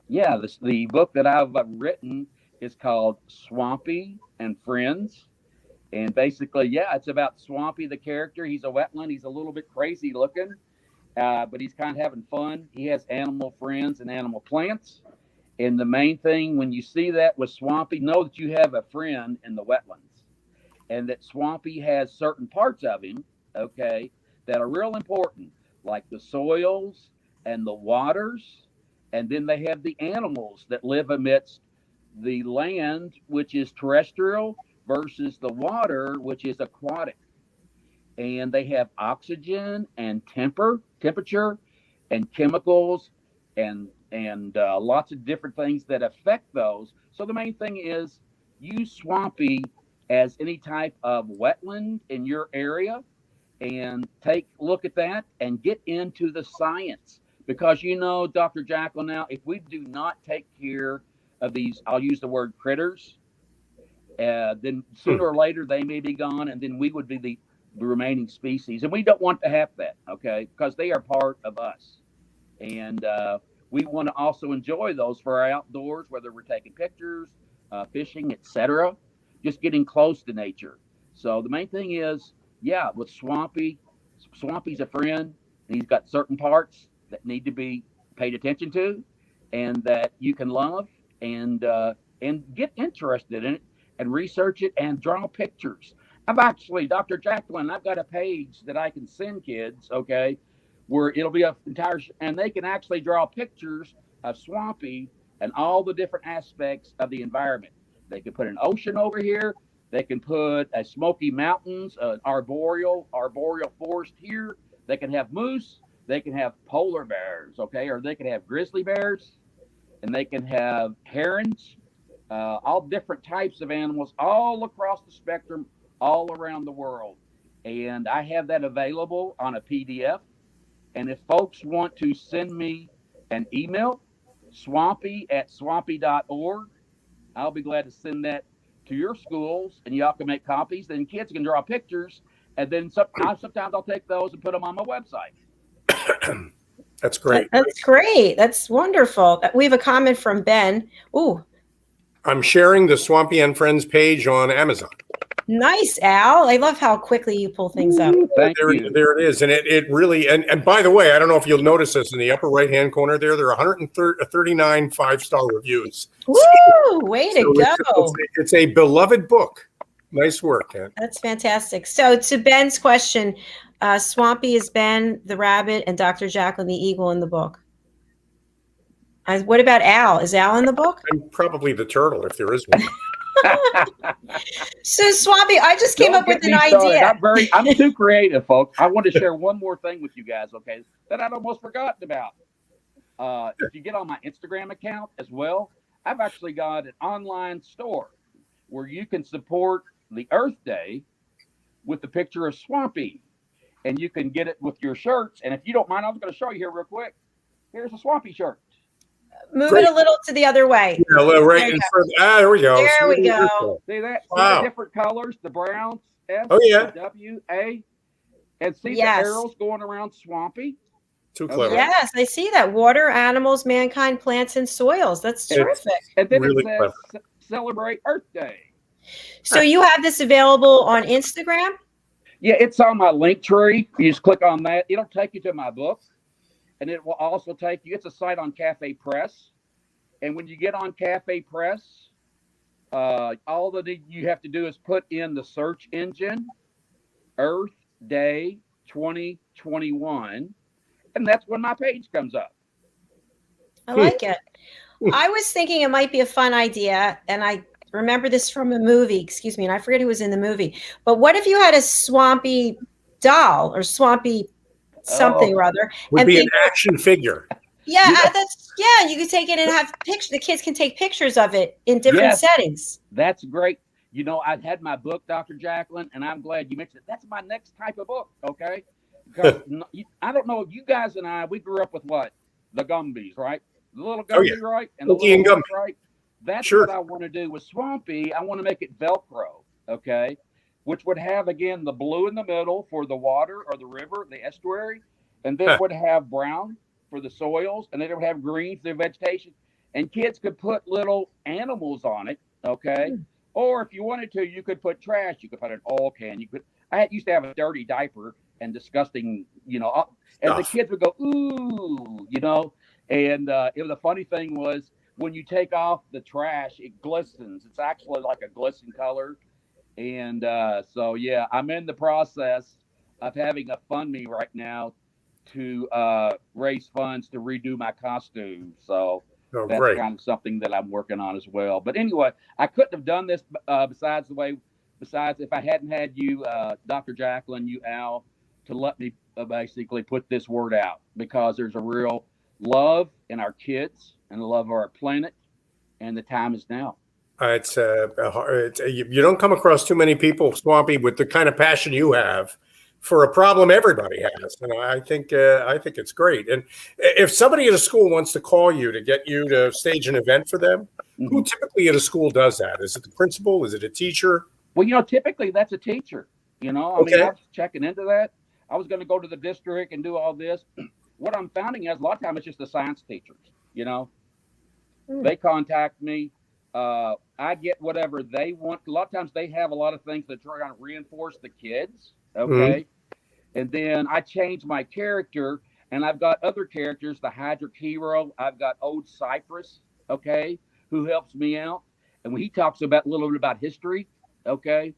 D: Yeah, the book that I've written is called Swampy and Friends. And basically, yeah, it's about Swampy, the character. He's a wetland. He's a little bit crazy looking, but he's kind of having fun. He has animal friends and animal plants. And the main thing when you see that with Swampy, know that you have a friend in the wetlands, and that Swampy has certain parts of him, okay, that are real important, like the soils and the waters. And then they have the animals that live amidst the land, which is terrestrial, versus the water, which is aquatic. And they have oxygen and temperature and chemicals and lots of different things that affect those. So the main thing is use Swampy as any type of wetland in your area and take a look at that and get into the science. Because, Dr. Jacalyn, now, if we do not take care of these, I'll use the word critters, then sooner or later they may be gone, and then we would be the remaining species. And we don't want to have that, okay, because they are part of us. And we want to also enjoy those for our outdoors, whether we're taking pictures, fishing, etc., just getting close to nature. So the main thing is, yeah, with Swampy's a friend, and he's got certain parts that need to be paid attention to and that you can love and get interested in it and research it and draw pictures. I've actually, Dr. Jacalyn, I've got a page that I can send kids, okay, where it'll be a entire, and they can actually draw pictures of Swampy and all the different aspects of the environment. They can put an ocean over here. They can put a Smoky Mountains, an arboreal forest here. They can have moose. They can have polar bears, okay, or they can have grizzly bears, and they can have herons, all different types of animals all across the spectrum, all around the world. And I have that available on a PDF. And if folks want to send me an email, swampy@swampy.org, I'll be glad to send that to your schools, and y'all can make copies. Then kids can draw pictures, and then sometimes I'll take those and put them on my website.
B: That's great.
C: That's great. That's wonderful. We have a comment from Ben. Ooh,
B: I'm sharing the Swampy and Friends page on Amazon.
C: nice, Al. I love how quickly you pull things up.
D: Thank you.
B: There it is. And it really, and by the way, I don't know if you'll notice this in the upper right-hand corner there are 139 5-star reviews.
C: Woo! Way to go.
B: It's a beloved book. Nice work, Ken.
C: That's fantastic. So to Ben's question, Swampy is Ben the rabbit and Dr. Jacalyn the eagle in the book. What about Al? Is Al in the book?
B: I'm probably the turtle if there is one.
C: So Swampy, I just came up with an
D: started.
C: idea.
D: I'm too creative, folks. I want to share one more thing with you guys, okay, that I'd almost forgotten about. If you get on my Instagram account as well, I've actually got an online store where you can support the Earth Day with the picture of Swampy. And you can get it with your shirts. And if you don't mind, I was going to show you here real quick. Here's a Swampy shirt.
C: Move it a little to the other way.
B: Yeah, right in front. There we go.
C: There we go.
D: See that?
B: Wow.
D: See the different colors, the browns, S,
B: Oh, yeah.
D: W, A. And see
C: Yes.
D: the arrows going around Swampy?
B: Too clever.
C: Yes, I see that. Water, animals, mankind, plants, and soils. That's terrific.
D: And then
B: Really
D: it says, celebrate Earth Day.
C: So you have this available on Instagram?
D: Yeah, it's on my link tree. You just click on that. It'll take you to my book. And it will also take you, it's a site on Cafe Press. And when you get on Cafe Press, all that you have to do is put in the search engine, Earth Day 2021. And that's when my page comes up.
C: I like it. I was thinking it might be a fun idea, and I remember this from a movie, excuse me, and I forget who was in the movie. But what if you had a Swampy doll or Swampy something or other?
B: Would be an action figure.
C: Yeah, you could take it and have pictures. The kids can take pictures of it in different settings.
D: That's great. You know, I've had my book, Dr. Jacalyn, and I'm glad you mentioned it. That's my next type of book, okay? Because I don't know, you guys and I, we grew up with what? The Gumbies, right? The little Gumby, right? And the little ones, right? That's what I want to do with Swampy. I want to make it Velcro, okay? Which would have, again, the blue in the middle for the water or the river, the estuary, and then would have brown for the soils, and then it would have green for the vegetation. And kids could put little animals on it, okay? Or if you wanted to, you could put trash. You could put an oil can. I used to have a dirty diaper and disgusting, you know, and the kids would go, ooh, you know. And the funny thing was, when you take off the trash, it glistens. It's actually like a glisten color. And so, yeah, I'm in the process of having a fund me right now to raise funds to redo my costume. So that's kind of something that I'm working on as well. But anyway, I couldn't have done this besides if I hadn't had you, Dr. Jacalyn, you, Al, to let me basically put this word out, because there's a real love in our kids and the love of our planet, and the time is now.
B: You don't come across too many people, Swampy, with the kind of passion you have for a problem everybody has, and I think it's great. And if somebody at a school wants to call you to get you to stage an event for them, who typically at a school does that? Is it the principal? Is it a teacher?
D: Well, you know, typically that's a teacher. You know, I mean, I was checking into that. I was going to go to the district and do all this. What I'm finding is a lot of times it's just the science teachers. You know, they contact me. I get whatever they want. A lot of times they have a lot of things that try to reinforce the kids. Okay. And then I change my character, and I've got other characters, the Hydric Hero. I've got Old Cypress, okay, who helps me out. And when he talks about a little bit about history, okay.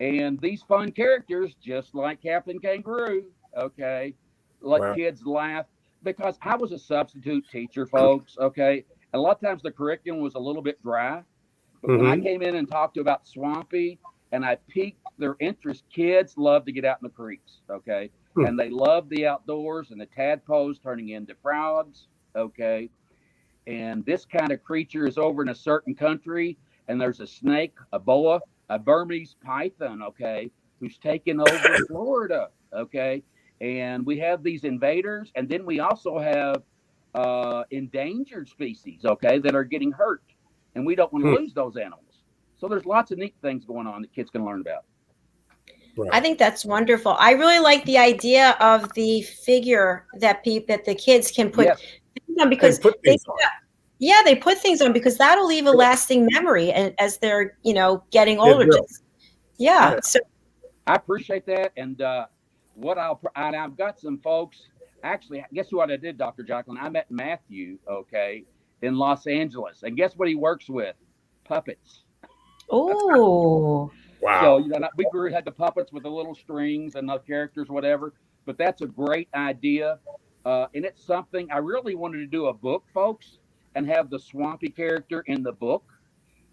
D: And these fun characters, just like Captain Kangaroo, okay, let kids laugh. because I was a substitute teacher, folks. Okay, and a lot of times the curriculum was a little bit dry. But when I came in and talked about Swampy, and I piqued their interest, kids love to get out in the creeks. Okay, and they love the outdoors and the tadpoles turning into frogs. Okay, and this kind of creature is over in a certain country, and there's a snake, a boa, a Burmese python, okay, who's taken over Florida, okay, and we have these invaders, and then we also have endangered species, okay, that are getting hurt, and we don't want to lose those animals. So there's lots of neat things going on that kids can learn about.
C: Right. I think that's wonderful. I really like the idea of the figure that the kids can put things on, because they put things on because that'll leave a lasting memory as they're getting older. So
D: I appreciate that. And I've got some folks. Actually, guess what I did, Dr. Jacalyn? I met Matthew, okay, in Los Angeles, and guess what he works with? Puppets.
C: Oh.
D: Wow. So, we had the puppets with the little strings and the characters, whatever, but that's a great idea. And it's something I really wanted to do a book, folks, and have the Swampy character in the book.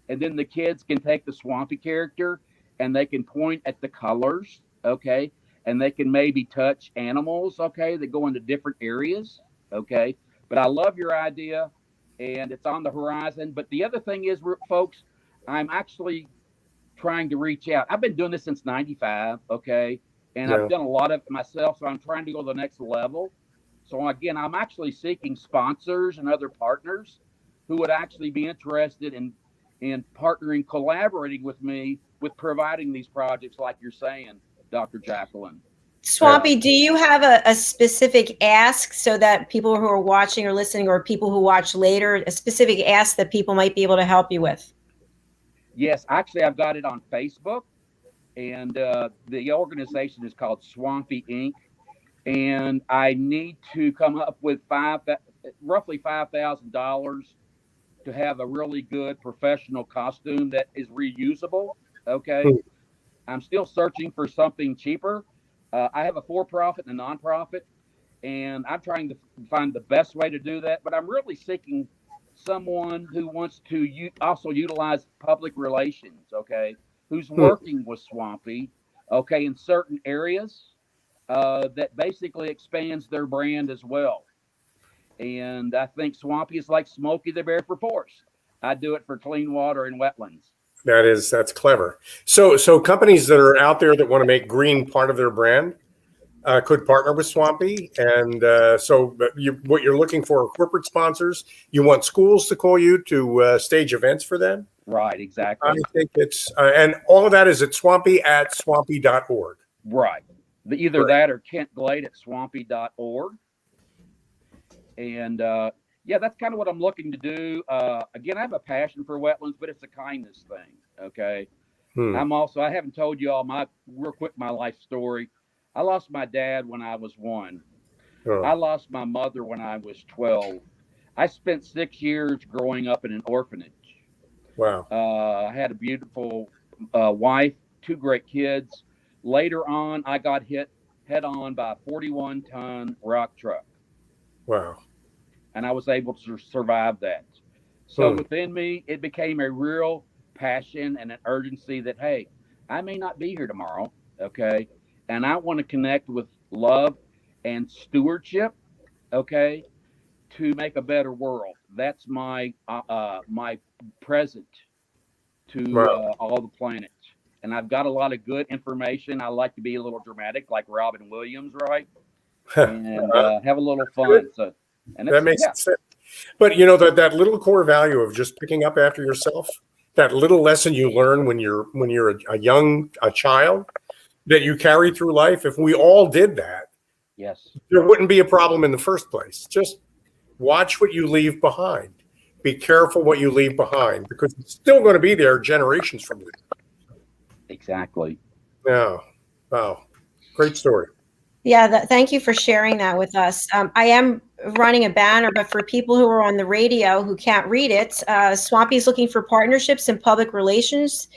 D: And then the kids can take the Swampy character and they can point at the colors, okay? And they can maybe touch animals, okay, that go into different areas, okay? But I love your idea, and it's on the horizon. But the other thing is, folks, I'm actually trying to reach out. I've been doing this since 95, okay? And I've done a lot of it myself, so I'm trying to go to the next level. So again, I'm actually seeking sponsors and other partners who would actually be interested in partnering, collaborating with me with providing these projects like you're saying, Dr. Jacalyn.
C: Swampy, do you have a specific ask so that people who are watching or listening, or people who watch later, a specific ask that people might be able to help you with?
D: Yes, actually, I've got it on Facebook, and the organization is called Swampy Inc., and I need to come up with roughly $5,000 to have a really good professional costume that is reusable, okay? I'm still searching for something cheaper. I have a for-profit and a non-profit, and I'm trying to find the best way to do that, but I'm really seeking someone who wants to also utilize public relations, okay, who's working with Swampy, okay, in certain areas that basically expands their brand as well. And I think Swampy is like Smokey the Bear for forests. I do it for clean water and wetlands.
B: That's clever. So companies that are out there that want to make green part of their brand could partner with Swampy. And what you're looking for are corporate sponsors. You want schools to call you to stage events for them?
D: Right, exactly.
B: I think it's, and all of that is at swampy@swampy.org.
D: Right. Either that or Kent Glade at swampy.org. And that's kind of what I'm looking to do. Again, I have a passion for wetlands, but it's a kindness thing. Okay. I haven't told you all my life story. I lost my dad when I was 1. I lost my mother when I was 12. I spent 6 years growing up in an orphanage.
B: Wow.
D: I had a beautiful wife, 2 great kids. Later on, I got hit head on by a 41-ton rock truck.
B: Wow.
D: And I was able to survive that. So within me, it became a real passion and an urgency that, hey, I may not be here tomorrow, okay? And I want to connect with love and stewardship, okay, to make a better world. That's my my present to all the planets. And I've got a lot of good information. I like to be a little dramatic, like Robin Williams, right? And have a little fun. So, and
B: that makes sense. But that little core value of just picking up after yourself, that little lesson you learn when you're a child, that you carry through life. If we all did that,
D: yes,
B: there wouldn't be a problem in the first place. Just watch what you leave behind. Be careful what you leave behind, because it's still going to be there generations from now.
D: Exactly.
B: Yeah. Wow. Great story.
C: Yeah. Thank you for sharing that with us. I am running a banner, but for people who are on the radio who can't read it, Swampy's looking for partnerships in public relations,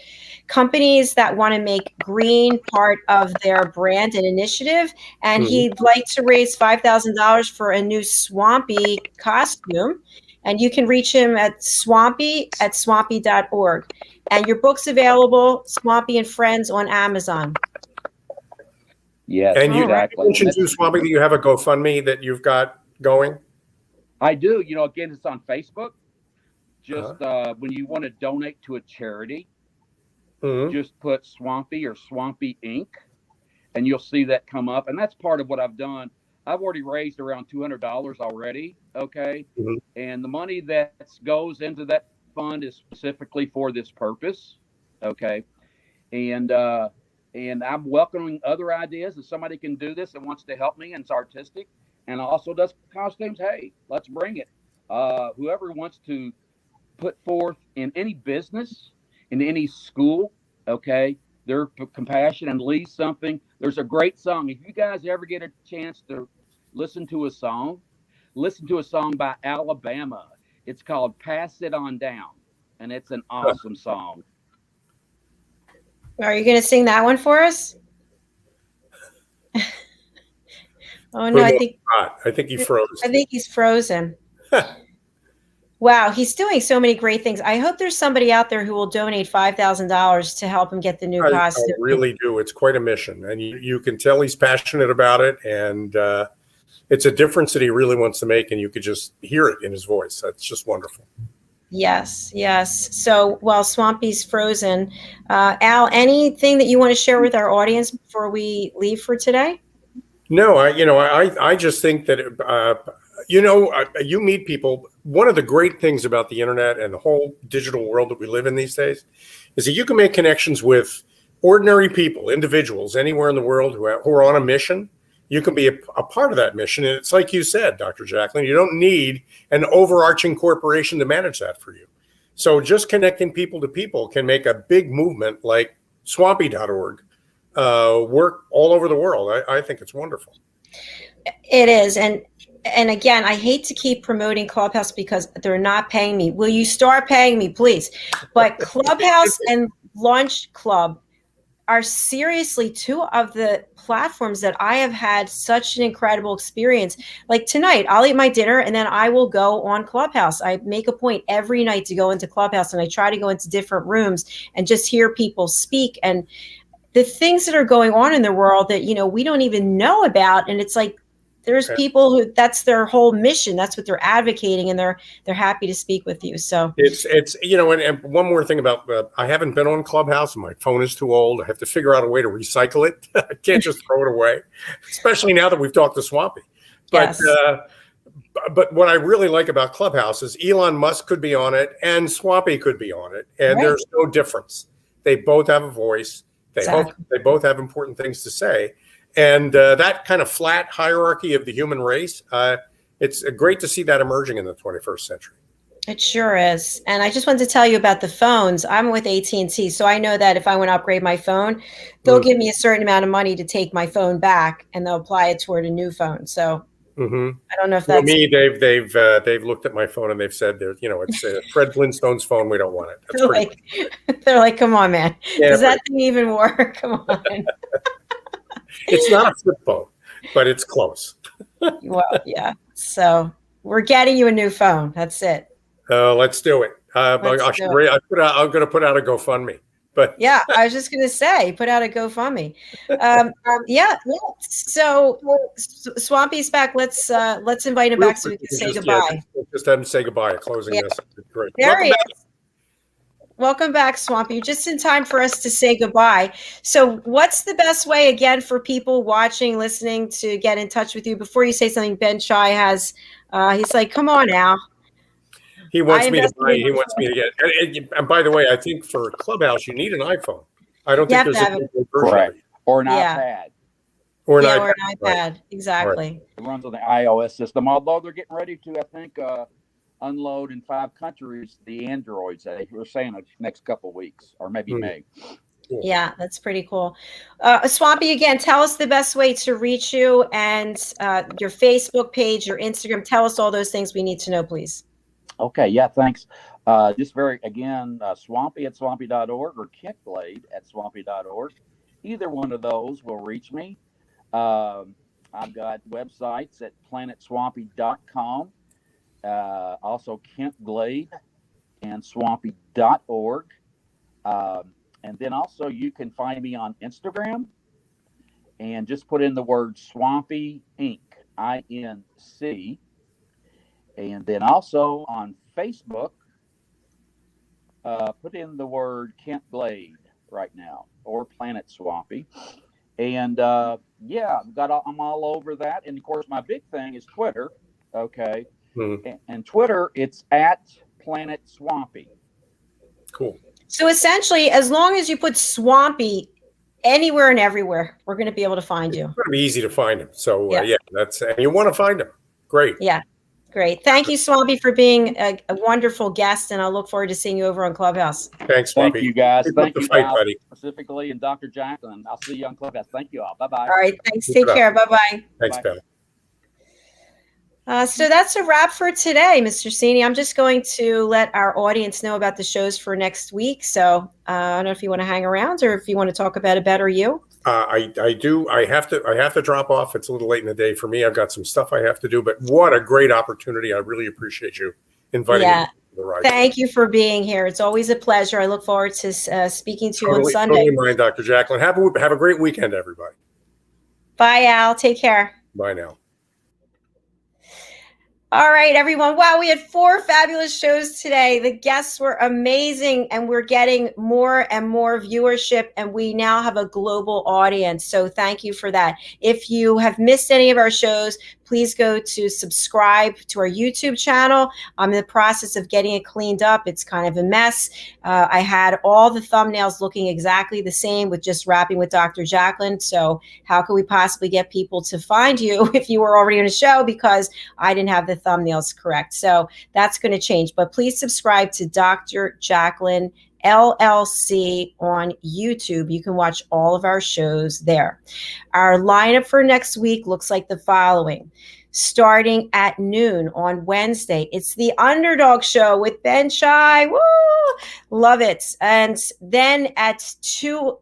C: companies that want to make green part of their brand and initiative. And he'd like to raise $5,000 for a new Swampy costume. And you can reach him at swampy@swampy.org. And your book's available, Swampy and Friends, on Amazon.
D: Yes,
B: and you
D: exactly.
B: mentioned too, Swampy, that you have a GoFundMe that you've got going.
D: I do. Again, it's on Facebook. Just when you want to donate to a charity, just put Swampy or Swampy Inc. and you'll see that come up. And that's part of what I've done. I've already raised around $200 already. Okay. And the money that goes into that fund is specifically for this purpose. Okay. And I'm welcoming other ideas. If somebody can do this and wants to help me and it's artistic and also does costumes, hey, let's bring it. Whoever wants to put forth in any business, in any school, okay, their compassion and leave something. There's a great song. If you guys ever get a chance to listen to a song by Alabama. It's called Pass It On Down, and it's an awesome song.
C: Are you going to sing that one for us? Oh, no, I think
B: he froze.
C: I think he's frozen. Wow, he's doing so many great things. I hope there's somebody out there who will donate $5,000 to help him get the new costume.
B: I really do. It's quite a mission, and you can tell he's passionate about it, and it's a difference that he really wants to make, and you could just hear it in his voice. That's just wonderful.
C: Yes. So while Swampy's frozen, Al, anything that you want to share with our audience before we leave for today?
B: No, I just think that you meet people. One of the great things about the internet and the whole digital world that we live in these days is that you can make connections with ordinary people, individuals anywhere in the world who are on a mission. You can be a part of that mission. And it's like you said, Dr. Jacalyn, you don't need an overarching corporation to manage that for you. So just connecting people to people can make a big movement like swampy.org work all over the world. I think it's wonderful.
C: It is. And again, I hate to keep promoting Clubhouse because they're not paying me. Will you start paying me, please? But Clubhouse and Launch Club are seriously two of the platforms that I have had such an incredible experience. Like tonight, I'll eat my dinner and then I will go on Clubhouse. I make a point every night to go into Clubhouse, and I try to go into different rooms and just hear people speak and the things that are going on in the world that, we don't even know about. And it's like, there's people who that's their whole mission. That's what they're advocating, and they're happy to speak with you. So
B: it's and one more thing about I haven't been on Clubhouse, and my phone is too old. I have to figure out a way to recycle it. I can't just throw it away, especially now that we've talked to Swampy. But but what I really like about Clubhouse is Elon Musk could be on it, and Swampy could be on it, and there's no difference. They both have a voice. They both have important things to say. And that kind of flat hierarchy of the human race, it's great to see that emerging in the 21st century.
C: It sure is. And I just wanted to tell you about the phones. I'm with AT&T, so I know that if I want to upgrade my phone, they'll give me a certain amount of money to take my phone back, and they'll apply it toward a new phone. So I don't know if that's
B: me. They've looked at my phone and they've said, it's Fred Flintstone's phone. We don't want it. That's
C: they're like, come on, man. Does that thing even work? Come on.
B: It's not a flip phone, but it's close.
C: Well, yeah. So we're getting you a new phone. That's it.
B: Let's do it. I'm going to put out a GoFundMe. But
C: yeah, I was just going to say, put out a GoFundMe. Yeah. So Swampy's back. Let's invite him back so we can say goodbye.
B: Just have him say goodbye. Closing this. Great.
C: There he is. Welcome back, Swampy. You're just in time for us to say goodbye. So what's the best way, again, for people watching, listening, to get in touch with you? Before you say something, Ben Chai has, he's like, come on now.
B: He wants me to get, and by the way, I think for Clubhouse, you need an iPhone. I don't think there's a
D: version. Or an iPad.
C: Or an iPad. Right. Exactly.
D: Right. It runs on the iOS system, although they're getting ready to, I think, unload in 5 countries the Androids. They were saying the next couple of weeks or maybe May.
C: Yeah, that's pretty cool. Swampy, again, tell us the best way to reach you and your Facebook page, your Instagram. Tell us all those things we need to know, please.
D: Okay. Yeah. Thanks. Just Swampy at swampy.org or Glade at swampy.org. Either one of those will reach me. I've got websites at planetswampy.com, also Kent Glade and swampy.org. And then also you can find me on Instagram and just put in the word Swampy Inc., INC. And then also on Facebook, put in the word Kent Glade right now or Planet Swampy. And I'm all over that. And of course, my big thing is Twitter. Okay. And Twitter, it's at Planet Swampy.
B: Cool.
C: So essentially, as long as you put Swampy anywhere and everywhere, we're going to be able to find you.
B: It's going to be easy to find him. So and you want to find him. Great.
C: Yeah. Great. Thank you, Swampy, for being a wonderful guest, and I look forward to seeing you over on Clubhouse.
B: Thanks, Swampy.
D: Thank you, guys. Thank you,
B: buddy.
D: Specifically, and Dr. Jacalyn. I'll see you on Clubhouse. Thank you all. Bye-bye.
C: All right. Thanks. Take care. Bye-bye.
B: Thanks, Bill.
C: So that's a wrap for today, Mr. Cini. I'm just going to let our audience know about the shows for next week. So I don't know if you want to hang around or if you want to talk about a better you.
B: I do. I have to drop off. It's a little late in the day for me. I've got some stuff I have to do, but what a great opportunity. I really appreciate you inviting me to the ride.
C: Thank you for being here. It's always a pleasure. I look forward to speaking to you on Sunday.
B: Totally mine, Dr. Jacalyn. Have a great weekend, everybody.
C: Bye, Al. Take care.
B: Bye now.
C: All right, everyone. Wow, we had 4 fabulous shows today. The guests were amazing, and we're getting more and more viewership, and we now have a global audience. So thank you for that. If you have missed any of our shows, please go to subscribe to our YouTube channel. I'm in the process of getting it cleaned up. It's kind of a mess. I had all the thumbnails looking exactly the same with just Rapping with Dr. Jacalyn. So how could we possibly get people to find you if you were already on a show, because I didn't have the thumbnails correct? So that's going to change. But please subscribe to Dr. Jacalyn LLC on YouTube. You can watch all of our shows there. Our lineup for next week looks like the following. Starting at noon on Wednesday, it's the Underdog Show with Ben Shai. Woo! Love it. And then at 2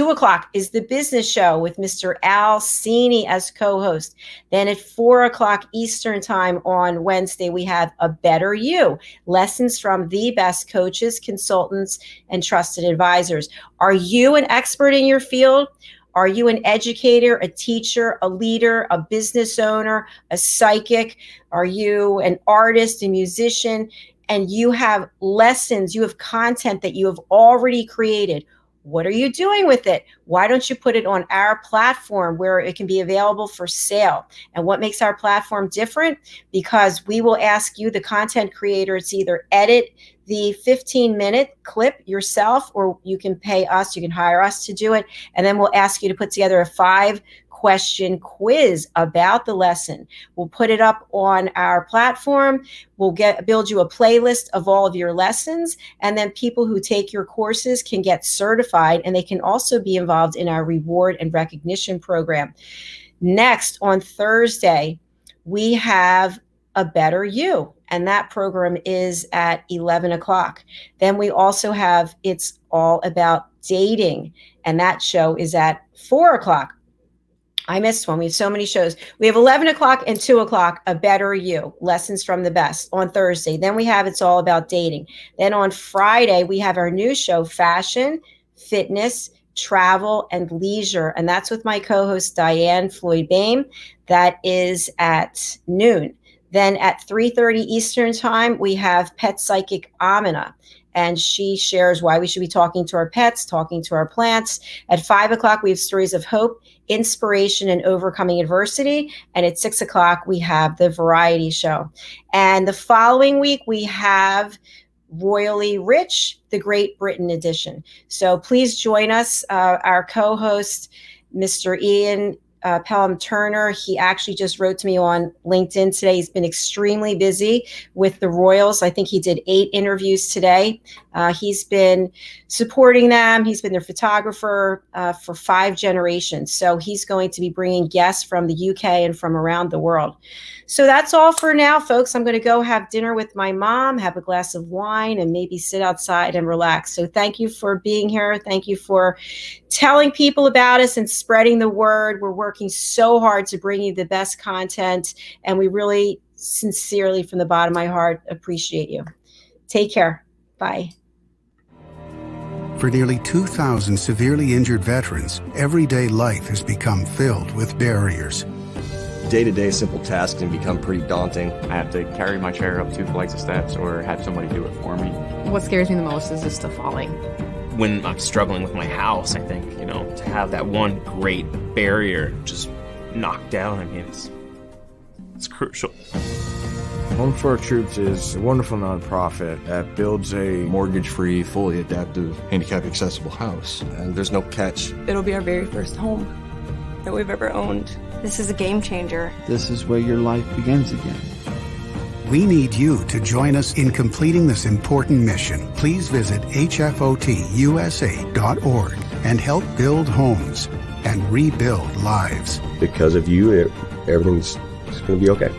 C: o'clock is the Business Show with Mr. Al Cini as co-host. Then at 4 o'clock Eastern time on Wednesday, we have A Better You, lessons from the best coaches, consultants, and trusted advisors. Are you an expert in your field? Are you an educator, a teacher, a leader, a business owner, a psychic? Are you an artist, a musician? And you have lessons, you have content that you have already created. What are you doing with it? Why don't you put it on our platform where it can be available for sale? And what makes our platform different? Because we will ask you, the content creator, to either edit the 15-minute clip yourself, or you can pay us, you can hire us to do it. And then we'll ask you to put together a 5-question quiz about the lesson. We'll put it up on our platform. We'll build you a playlist of all of your lessons, and then people who take your courses can get certified, and they can also be involved in our reward and recognition program. Next, on Thursday, we have A Better You, and that program is at 11 o'clock. Then we also have It's All About Dating, and that show is at 4 o'clock. I missed one. We have so many shows. We have 11 o'clock and 2 o'clock, A Better You, lessons from the best on Thursday. Then we have It's All About Dating. Then on Friday, we have our new show, Fashion, Fitness, Travel, and Leisure. And that's with my co-host, Diane Floyd-Bain. That is at noon. Then at 3:30 Eastern time, we have Pet Psychic Amina, and she shares why we should be talking to our pets, talking to our plants. At 5 o'clock, we have Stories of Hope, Inspiration, and Overcoming Adversity. And at 6 o'clock, we have The Variety Show. And the following week, we have Royally Rich, the Great Britain edition. So please join us. Our co-host, Mr. Ian Pelham Turner. He actually just wrote to me on LinkedIn today. He's been extremely busy with the Royals. I think he did 8 interviews today. He's been supporting them. He's been their photographer for 5 generations. So he's going to be bringing guests from the UK and from around the world. So that's all for now, folks. I'm going to go have dinner with my mom, have a glass of wine, and maybe sit outside and relax. So thank you for being here. Thank you for telling people about us and spreading the word. We're working so hard to bring you the best content, and we really sincerely, from the bottom of my heart, appreciate you. Take care. Bye.
F: For nearly 2,000 severely injured veterans, everyday life has become filled with barriers.
G: Day-to-day simple tasks can become pretty daunting.
H: I have to carry my chair up 2 flights of steps or have somebody do it for me.
I: What scares me the most is just the falling.
J: When I'm struggling with my house, I think, to have that one great barrier just knocked down, it's crucial.
K: Home for Our Troops is a wonderful nonprofit that builds a
G: Mortgage-free, fully adaptive, handicap-accessible house. And there's no catch.
L: It'll be our very first home that we've ever owned. This is a game changer.
M: This is where your life begins again.
F: We need you to join us in completing this important mission. Please visit hfotusa.org and help build homes and rebuild lives.
G: Because of you, everything's going to be okay.